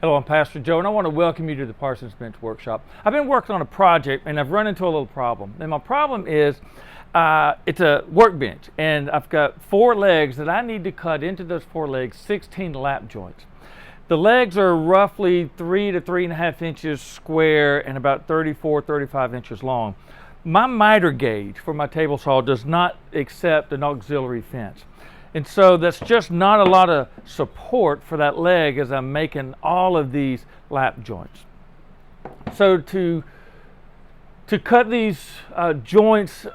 Hello, I'm Pastor Joe, and I want to welcome you to the Parson's Bench Workshop. I've been working on a project, and I've run into a little problem. And my problem is, it's a workbench, and I've got 4 legs that I need to cut into those 4 legs 16 lap joints. The legs are roughly 3 to 3.5 inches square and about 34-35 inches long. My miter gauge for my table saw does not accept an auxiliary fence. And so that's just not a lot of support for that leg as I'm making all of these lap joints. So to cut these joints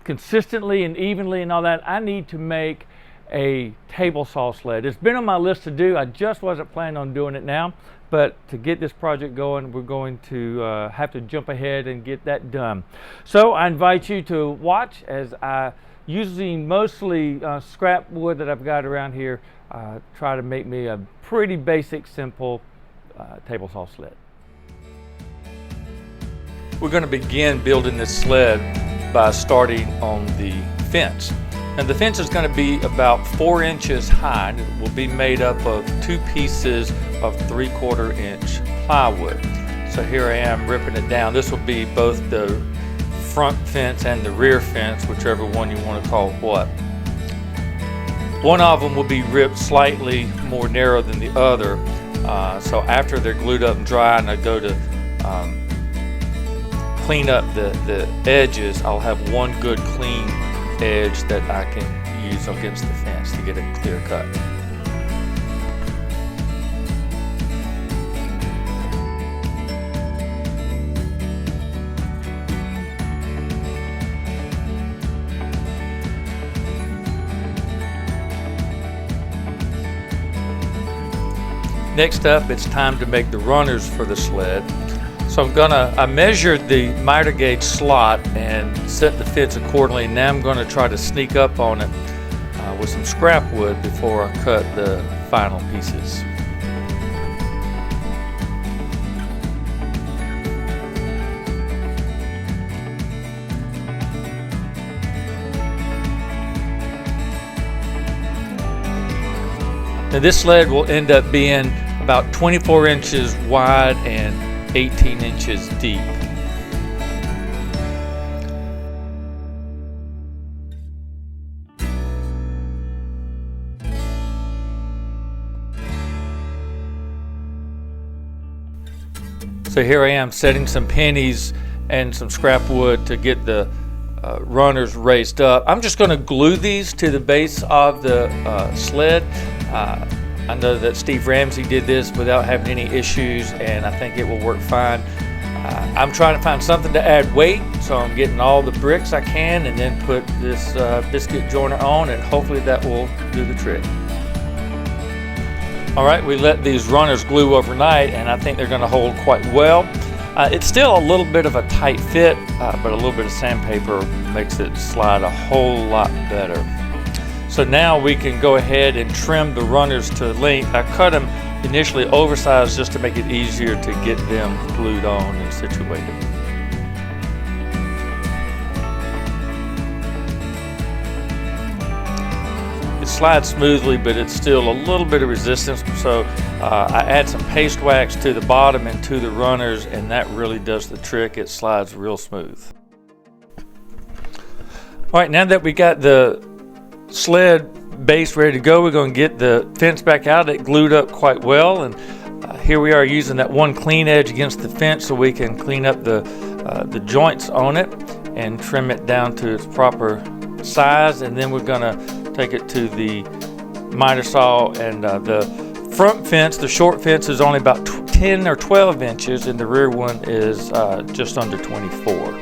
consistently and evenly and all that, I need to make a table saw sled. It's been on my list to do. I just wasn't planning on doing it now, but to get this project going, we're going to have to jump ahead and get that done. So I invite you to watch as I, using mostly scrap wood that I've got around here, try to make me a pretty basic, simple table saw sled. We're going to begin building this sled by starting on the fence. And the fence is going to be about 4 inches high. It will be made up of 2 pieces of 3/4 inch plywood. So here I am ripping it down. This will be both the front fence and the rear fence, whichever one you want to call what. One of them will be ripped slightly more narrow than the other. So after they're glued up and dry and I go to clean up the edges, I'll have one good clean edge that I can use against the fence to get a clear cut. Next up, it's time to make the runners for the sled. So I measured the miter gauge slot and set the fence accordingly. Now I'm going to try to sneak up on it with some scrap wood before I cut the final pieces. Now this sled will end up being about 24 inches wide and 18 inches deep. So here I am setting some pennies and some scrap wood to get the runners raised up. I'm just going to glue these to the base of the sled. I know that Steve Ramsey did this without having any issues, and I think it will work fine. I'm trying to find something to add weight, so I'm getting all the bricks I can and then put this biscuit joiner on, and hopefully that will do the trick. All right, we let these runners glue overnight, and I think they're going to hold quite well. It's still a little bit of a tight fit, but a little bit of sandpaper makes it slide a whole lot better. So now we can go ahead and trim the runners to length. I cut them initially oversized just to make it easier to get them glued on and situated. It slides smoothly, but it's still a little bit of resistance. So I add some paste wax to the bottom and to the runners, and that really does the trick. It slides real smooth. All right, now that we got the sled base ready to go, we're going to get the fence back out. It glued up quite well, and here we are using that one clean edge against the fence so we can clean up the joints on it and trim it down to its proper size. And then we're going to take it to the miter saw, and the front fence, the short fence, is only about 10 or 12 inches and the rear one is just under 24,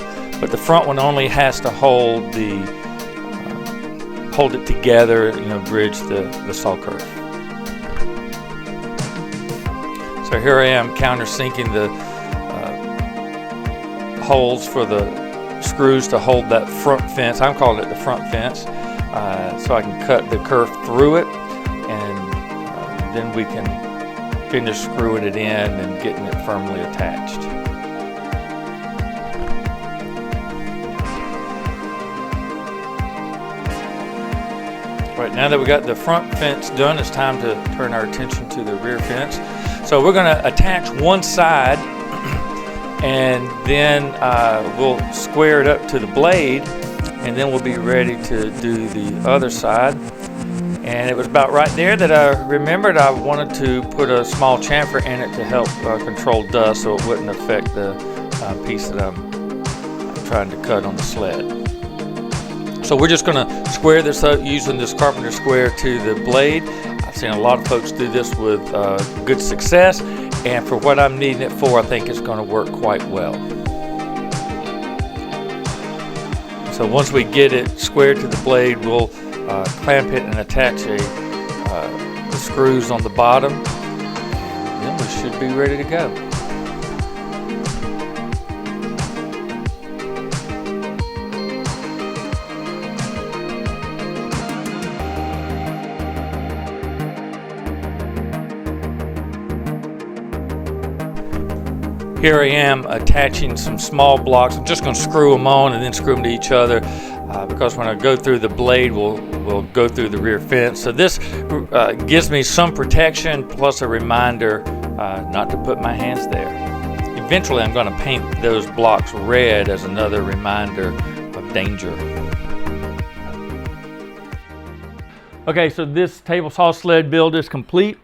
but the front one only has to hold it together, bridge the saw curve. So here I am countersinking the holes for the screws to hold that front fence. I'm calling it the front fence, so I can cut the curve through it, and then we can finish screwing it in and getting it firmly attached. Right, now that we got the front fence done, it's time to turn our attention to the rear fence. So we're going to attach one side, and then we'll square it up to the blade, and then we'll be ready to do the other side. And it was about right there that I remembered I wanted to put a small chamfer in it to help control dust so it wouldn't affect the piece that I'm trying to cut on the sled. So we're just going to square this up using this carpenter square to the blade. I've seen a lot of folks do this with good success, and for what I'm needing it for, I think it's going to work quite well. So once we get it squared to the blade, we'll clamp it and attach the screws on the bottom, and then we should be ready to go. Here I am attaching some small blocks. I'm just going to screw them on and then screw them to each other because when I go through the blade, we'll go through the rear fence. So this gives me some protection plus a reminder not to put my hands there. Eventually I'm going to paint those blocks red as another reminder of danger. Okay, so this table saw sled build is complete.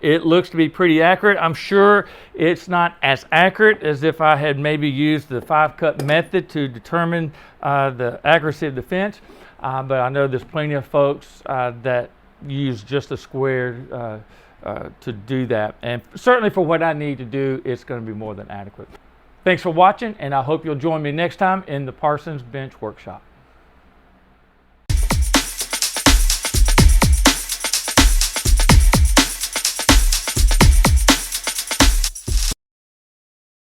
It looks to be pretty accurate. I'm sure it's not as accurate as if I had maybe used the 5-cut method to determine the accuracy of the fence, but I know there's plenty of folks that use just a square to do that, and certainly for what I need to do, it's going to be more than adequate. Thanks for watching, and I hope you'll join me next time in the Parsons Bench Workshop.